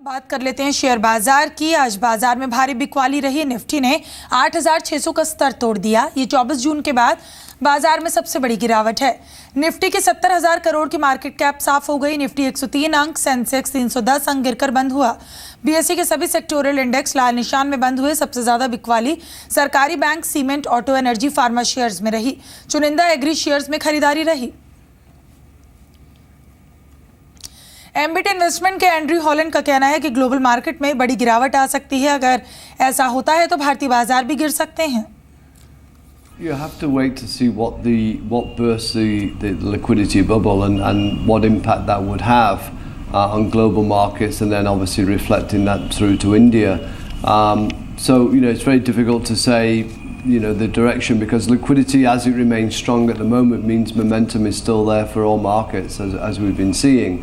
बात कर लेते हैं शेयर बाजार की। आज बाजार में भारी बिकवाली रही। निफ्टी ने 8,600 का स्तर तोड़ दिया। ये 24 जून के बाद बाजार में सबसे बड़ी गिरावट है। निफ्टी के 70,000 करोड़ की मार्केट कैप साफ हो गई। निफ्टी 103 अंक, सेंसेक्स 310 अंक गिरकर बंद हुआ। बीएसई के सभी सेक्टोरल इंडेक्स लाल निशान में बंद हुए। सबसे ज्यादा बिकवाली सरकारी bank, cement, auto, energy, pharma shares में रही। चुनिंदा एग्री शेयर्स में खरीदारी रही। एम्बिट इन्वेस्टमेंट के एंड्रयू हॉलैंड का कहना है कि ग्लोबल मार्केट में बड़ी गिरावट आ सकती है। अगर ऐसा होता है तो भारतीय बाजार भी गिर सकते हैं। You have to wait to see what bursts the liquidity bubble and what impact that would have on global markets, and then obviously reflecting that through to India. So it's very difficult to say the direction, because liquidity as it remains strong at the moment means momentum is still there for all markets as we've been seeing.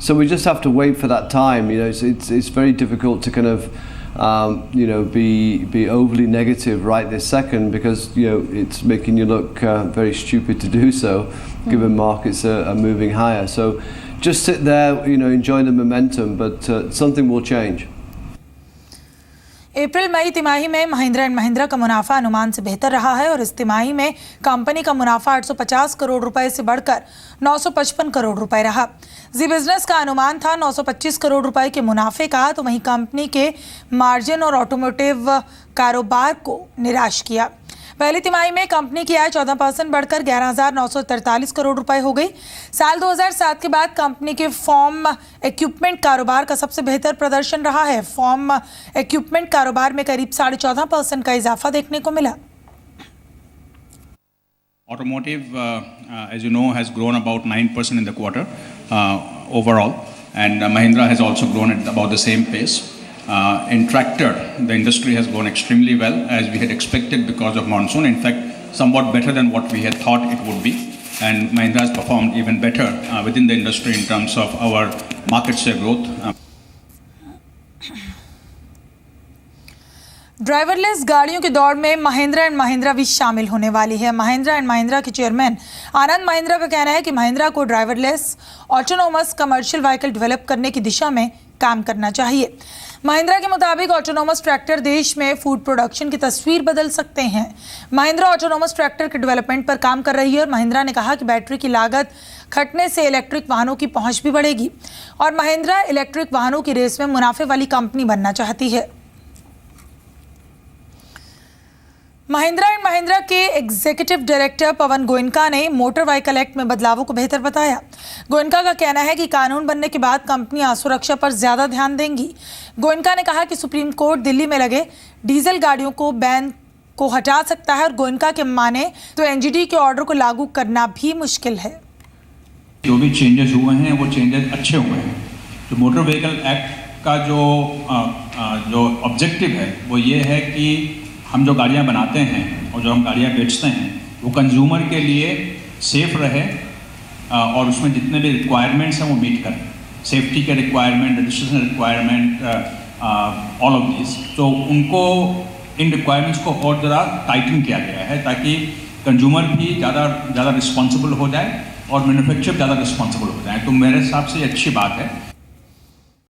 So we just have to wait for that time. It's very difficult to kind of be overly negative right this second, because it's making you look very stupid to do so, given markets are moving higher. So just sit there, enjoy the momentum, but something will change. अप्रैल मई तिमाही में Mahindra and Mahindra का मुनाफा अनुमान से बेहतर रहा है और इस तिमाही में कंपनी का मुनाफा 850 करोड़ रुपए से बढ़कर 955 करोड़ रुपए रहा। जी बिजनेस का अनुमान था 925 करोड़ रुपए के मुनाफे का, तो वहीं कंपनी के मार्जिन और ऑटोमोटिव कारोबार को निराश किया। पहली तिमाही में कंपनी की आय 14% बढ़कर 11,943 करोड़ रुपए हो गई। साल 2007 के बाद कंपनी के फार्म इक्विपमेंट कारोबार का सबसे बेहतर प्रदर्शन रहा है। फार्म इक्विपमेंट कारोबार में करीब 14.5% का इजाफा देखने को मिला। Automotive, as you know, has grown about 9% in the quarter overall, and Mahindra has also grown at about the same pace. In tractor, the industry has grown extremely well, as we had expected because of monsoon. In fact, somewhat better than what we had thought it would be. And Mahindra has performed even better within the industry in terms of our market share growth. Driverless गाड़ियों की दौड़ में Mahindra and Mahindra भी शामिल होने वाली है। Mahindra and Mahindra के चेयरमैन आनंद महिंद्रा का कहना है कि महिंद्रा को driverless autonomous commercial vehicle develop करने की दिशा में काम करना चाहिए। महिंद्रा के मुताबिक ऑटोनोमस ट्रैक्टर देश में फूड प्रोडक्शन की तस्वीर बदल सकते हैं। महिंद्रा ऑटोनोमस ट्रैक्टर के डेवलपमेंट पर काम कर रही है और महिंद्रा ने कहा कि बैटरी की लागत घटने से इलेक्ट्रिक वाहनों की पहुंच भी बढ़ेगी और महिंद्रा इलेक्ट्रिक वाहनों की रेस में मुनाफे वाली कंपनी बनना चाहती है। महिंद्रा एंड महिंद्रा के एग्जीक्यूटिव डायरेक्टर पवन गोयनका ने मोटर व्हीकल एक्ट में बदलावों को बेहतर बताया। गोयनका का कहना है कि कानून बनने के बाद कंपनियां सुरक्षा पर ज्यादा ध्यान देंगी। गोयनका ने कहा कि सुप्रीम कोर्ट दिल्ली में लगे डीजल गाड़ियों को बैन को हटा सकता है और गोयनका के माने तो एनजीटी के ऑर्डर को लागू करना भी मुश्किल है। जो भी चेंजेस हुए हैं वो चेंजेस अच्छे हुए हैं। तो मोटर व्हीकल एक्ट का जो ऑब्जेक्टिव है वो ये है कि हम जो गाड़ियाँ बनाते हैं और जो हम गाड़ियाँ बेचते हैं वो कंज्यूमर के लिए सेफ रहे और उसमें जितने भी रिक्वायरमेंट्स हैं वो मीट करें। सेफ्टी के requirement, registration requirement, all of this. तो उनको इन रिक्वायरमेंट्स को और ज़रा टाइटन किया गया है ताकि कंज्यूमर भी ज़्यादा रिस्पॉन्सिबल हो जाए और मैन्युफैक्चरर ज़्यादा रिस्पॉन्सिबल हो जाए। तो मेरे हिसाब से ये अच्छी बात है।